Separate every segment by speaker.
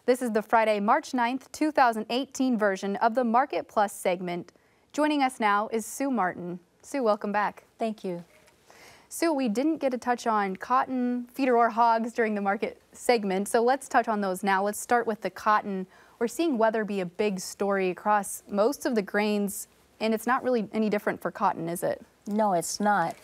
Speaker 1: This is the Friday, March 9th, 2018 version of the Market Plus segment. Joining us now is Sue Martin. Sue, welcome back.
Speaker 2: Thank you.
Speaker 1: Sue, we didn't get to touch on cotton, feeder or hogs during the market segment, so let's touch on those now. Let's start with the cotton. We're seeing weather be a big story across most of the grains, and it's not really any different for cotton, is it?
Speaker 2: No, it's not.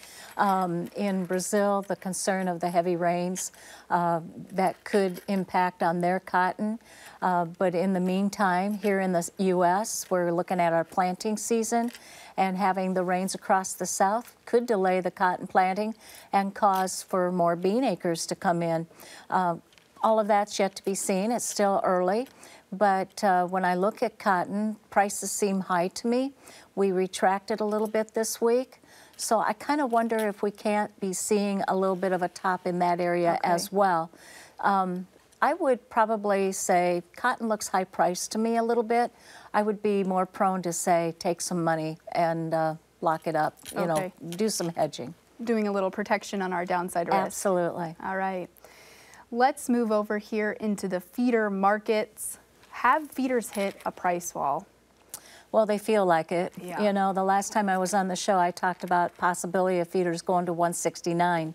Speaker 2: In Brazil, the concern of the heavy rains that could impact on their cotton. But in the meantime, here in the U.S., we're looking at our planting season, and having the rains across the south could delay the cotton planting and cause for more bean acres to come in. All of that's yet to be seen. It's still early. But when I look at cotton, prices seem high to me. We retracted a little bit this week. So I kind of wonder if we can't be seeing a little bit of a top in that area as well. I would probably say cotton looks high priced to me a little bit. I would be more prone to say take some money and lock it up, you know, do some hedging.
Speaker 1: Doing a little protection on our downside risk.
Speaker 2: Absolutely.
Speaker 1: All right. Let's move over here into the feeder markets. Have feeders hit a price wall?
Speaker 2: Well, they feel like it.
Speaker 1: Yeah.
Speaker 2: You know, the last time I was on the show, I talked about possibility of feeders going to 169.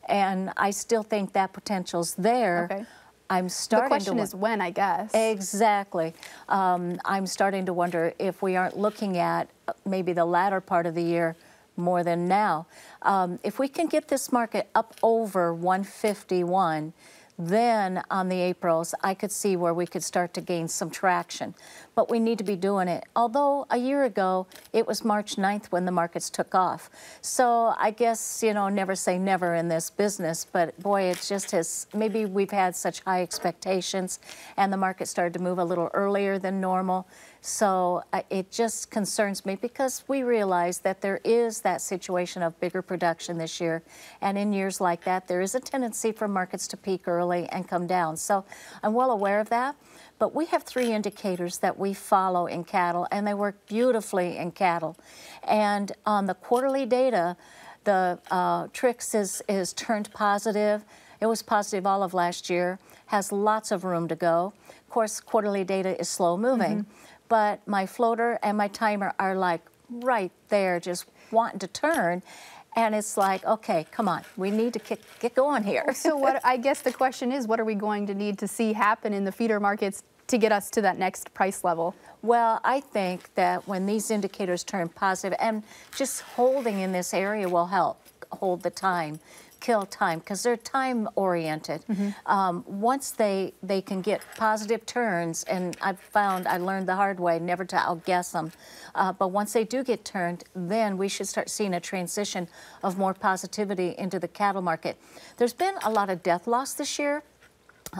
Speaker 2: And I still think that potential's there.
Speaker 1: Okay.
Speaker 2: I'm starting
Speaker 1: the question is when, I guess.
Speaker 2: Exactly. I'm starting to wonder if we aren't looking at maybe the latter part of the year more than now. If we can get this market up over 151, then on the Aprils, I could see where we could start to gain some traction. But we need to be doing it. Although a year ago, it was March 9th when the markets took off. So I guess, you know, never say never in this business. But boy, it just has, maybe we've had such high expectations and the market started to move a little earlier than normal. So it just concerns me because we realize that there is that situation of bigger production this year. And in years like that, there is a tendency for markets to peak early and come down. So I'm well aware of that. But we have three indicators that we follow in cattle, and they work beautifully in cattle. And on the quarterly data, the TRIX is turned positive. It was positive all of last year, has lots of room to go. Of course, quarterly data is slow moving. But my floater and my timer are like right there, just wanting to turn. And it's like, okay, come on, we need to get going here.
Speaker 1: So what I guess the question is, what are we going to need to see happen in the feeder markets to get us to that next price level?
Speaker 2: Well, I think that when these indicators turn positive, and just holding in this area will help hold the time, kill time, because they're time oriented. Once they can get positive turns, and I've found, I learned the hard way never to outguess them, but once they do get turned, then we should start seeing a transition of more positivity into the cattle market. There's been a lot of death loss this year,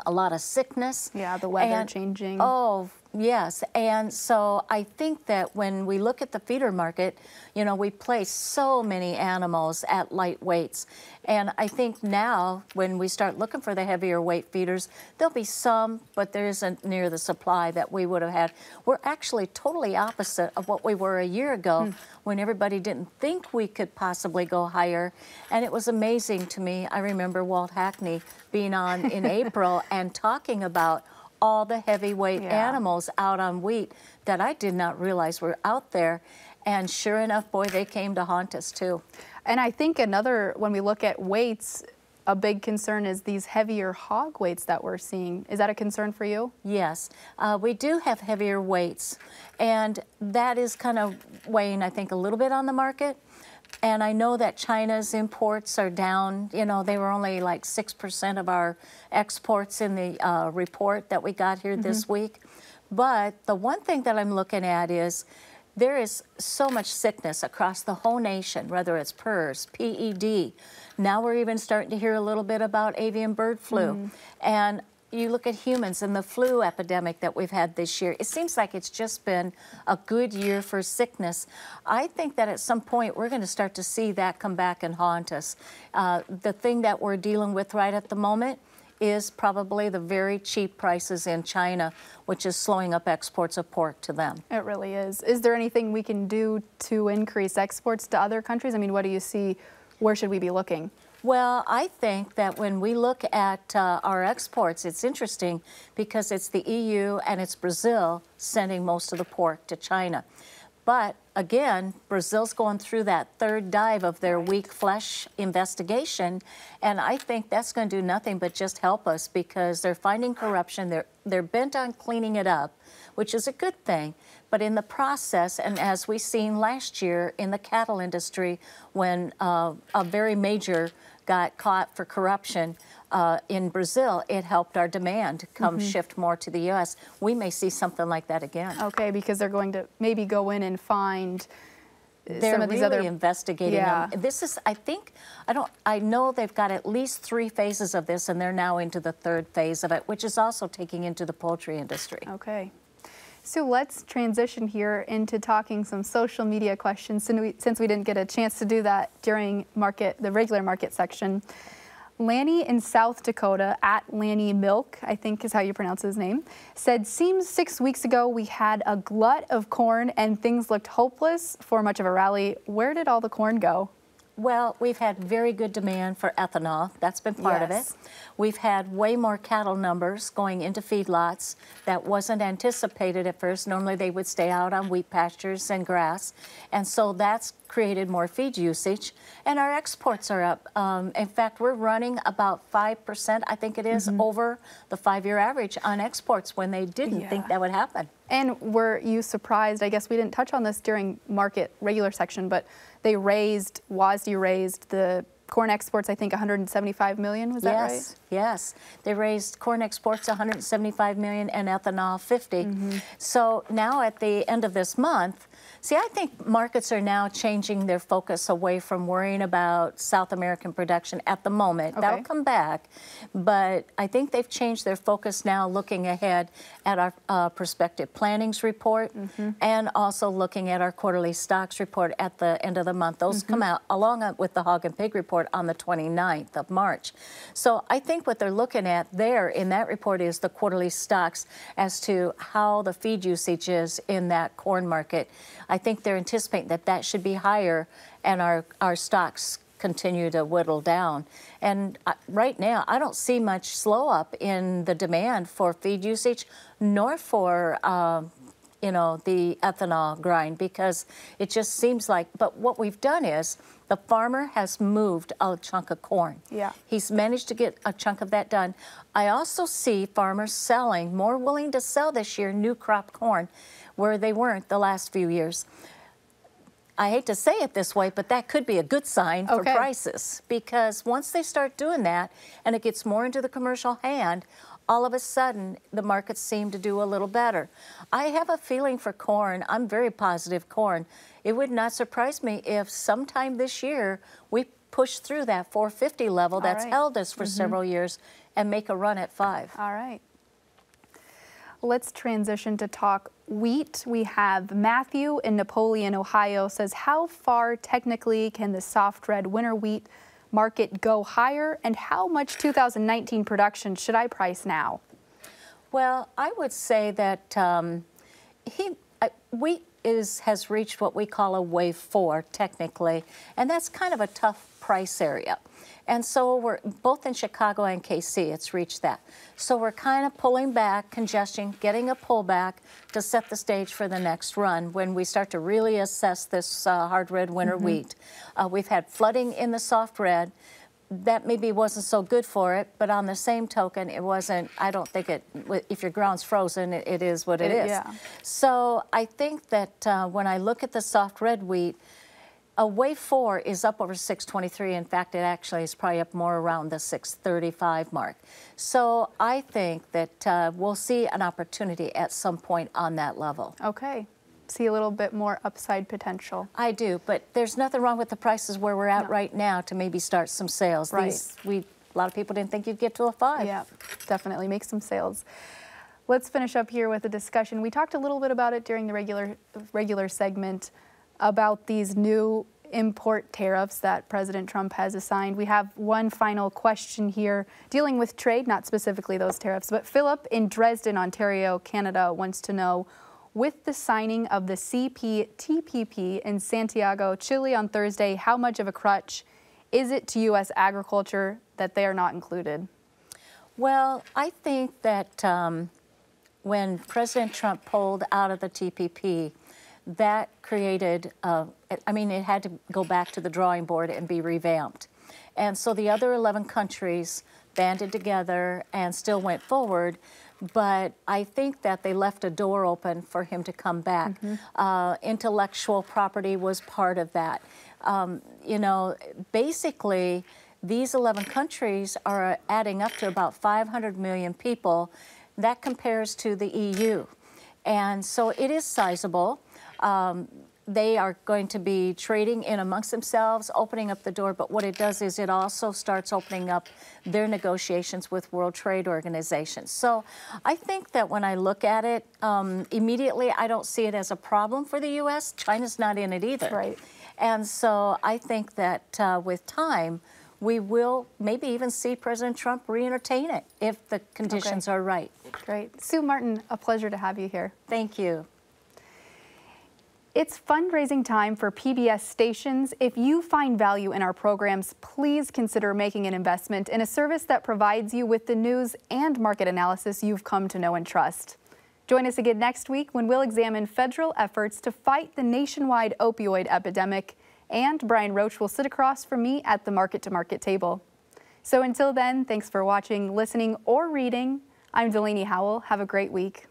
Speaker 2: a lot of sickness.
Speaker 1: Yeah, the weather changing.
Speaker 2: Oh, yes. And so I think that when we look at the feeder market, you know, we place so many animals at light weights. And I think now when we start looking for the heavier weight feeders, there'll be some, but there isn't near the supply that we would have had. We're actually totally opposite of what we were a year ago when everybody didn't think we could possibly go higher. And it was amazing to me. I remember Walt Hackney being on in April and talking about all the heavyweight animals out on wheat that I did not realize were out there. And sure enough, boy, they came to haunt us too.
Speaker 1: And I think another, when we look at weights, a big concern is these heavier hog weights that we're seeing. Is that a concern for you?
Speaker 2: Yes, we do have heavier weights. And that is kind of weighing, I think, a little bit on the market. And I know that China's imports are down. You know, they were only like 6% of our exports in the report that we got here this week. But the one thing that I'm looking at is there is so much sickness across the whole nation, whether it's PRRS, PED. Now we're even starting to hear a little bit about avian bird flu. And you look at humans and the flu epidemic that we've had this year. It seems like it's just been a good year for sickness. I think that at some point we're going to start to see that come back and haunt us. The thing that we're dealing with right at the moment is probably the very cheap prices in China, which is slowing up exports of pork to them.
Speaker 1: It really is. Is there anything we can do to increase exports to other countries? I mean, what do you see? Where should we be looking?
Speaker 2: Well, I think that when we look at our exports, it's interesting because it's the EU and it's Brazil sending most of the pork to China. But again, Brazil's going through that third dive of their weak flesh investigation, and I think that's going to do nothing but just help us because they're finding corruption. They're bent on cleaning it up, which is a good thing. But in the process, and as we seen last year in the cattle industry, when a very major got caught for corruption in Brazil, it helped our demand come shift more to the U.S. We may see something like that again.
Speaker 1: Okay, because they're going to maybe go in and find some of these
Speaker 2: really
Speaker 1: other
Speaker 2: investigating them. This is, I know they've got at least 3 phases of this, and they're now into the 3rd phase of it, which is also taking into the poultry industry.
Speaker 1: Okay. So let's transition here into talking some social media questions since we didn't get a chance to do that during the regular market section. Lanny in South Dakota, at Lanny Milk, I think is how you pronounce his name, said, seems 6 weeks ago we had a glut of corn and things looked hopeless for much of a rally. Where did all the corn go?
Speaker 2: Well, we've had very good demand for ethanol. That's been part of it. We've had way more cattle numbers going into feedlots. That wasn't anticipated at first. Normally they would stay out on wheat pastures and grass. And so that's created more feed usage. And our exports are up. In fact, we're running about 5%, I think it is, over the 5-year average on exports when they didn't think that would happen.
Speaker 1: And were you surprised? I guess we didn't touch on this during market regular section, but they raised, WASDE raised the corn exports, I think 175 million, was that right?
Speaker 2: Yes. They raised corn exports 175 million and ethanol 50. So now at the end of this month, see, I think markets are now changing their focus away from worrying about South American production at the moment. That'll come back, but I think they've changed their focus now looking ahead at our prospective plannings report and also looking at our quarterly stocks report at the end of the month. Those come out along with the hog and pig report on the 29th of March. So I think what they're looking at there in that report is the quarterly stocks as to how the feed usage is in that corn market. I think they're anticipating that that should be higher and our stocks continue to whittle down. And right now, I don't see much slow up in the demand for feed usage, nor for the ethanol grind, because it just seems like, but what we've done is the farmer has moved a chunk of corn. He's managed to get a chunk of that done. I also see farmers selling, more willing to sell this year, new crop corn, where they weren't the last few years. I hate to say it this way, but that could be a good sign for prices, because once they start doing that and it gets more into the commercial hand, all of a sudden the markets seem to do a little better. I have a feeling for corn. I'm very positive corn. It would not surprise me if sometime this year we push through that 450 level that's held us for several years and make a run at 5.
Speaker 1: All right. Let's transition to talk wheat. We have Matthew in Napoleon, Ohio, says, how far technically can the soft red winter wheat market go higher, and how much 2019 production should I price now?
Speaker 2: Well, I would say that wheat has reached what we call a wave 4 technically, and that's kind of a tough price area. And so we're both in Chicago and KC, it's reached that. So we're kind of pulling back, congestion, getting a pullback to set the stage for the next run when we start to really assess this hard red winter wheat. We've had flooding in the soft red. That maybe wasn't so good for it, but on the same token, it wasn't, I don't think if your ground's frozen, it is what it is. So I think that when I look at the soft red wheat, a wave 4 is up over 623. In fact, it actually is probably up more around the 635 mark. So I think that we'll see an opportunity at some point on that level.
Speaker 1: Okay. See a little bit more upside potential.
Speaker 2: I do, but there's nothing wrong with the prices where we're at right now to maybe start some sales. A lot of people didn't think you'd get to a 5.
Speaker 1: Yeah, definitely make some sales. Let's finish up here with a discussion. We talked a little bit about it during the regular segment about these new import tariffs that President Trump has assigned. We have one final question here dealing with trade, not specifically those tariffs, but Philip in Dresden, Ontario, Canada wants to know, with the signing of the CPTPP in Santiago, Chile on Thursday, how much of a crutch is it to U.S. agriculture that they are not included?
Speaker 2: Well, I think that when President Trump pulled out of the TPP, that created, I mean, it had to go back to the drawing board and be revamped. And so the other 11 countries banded together and still went forward, but I think that they left a door open for him to come back. Intellectual property was part of that. You know, basically, these 11 countries are adding up to about 500 million people. That compares to the EU. And so it is sizable. They are going to be trading in amongst themselves, opening up the door, but what it does is it also starts opening up their negotiations with World Trade Organizations. So I think that when I look at it, immediately I don't see it as a problem for the U.S. China's not in it either.
Speaker 1: Right.
Speaker 2: And so I think that with time, we will maybe even see President Trump re-entertain it if the conditions are right.
Speaker 1: Great. Sue Martin, a pleasure to have you here.
Speaker 2: Thank you.
Speaker 1: It's fundraising time for PBS stations. If you find value in our programs, please consider making an investment in a service that provides you with the news and market analysis you've come to know and trust. Join us again next week when we'll examine federal efforts to fight the nationwide opioid epidemic, and Brian Roach will sit across from me at the Market to Market table. So until then, thanks for watching, listening, or reading. I'm Delaney Howell. Have a great week.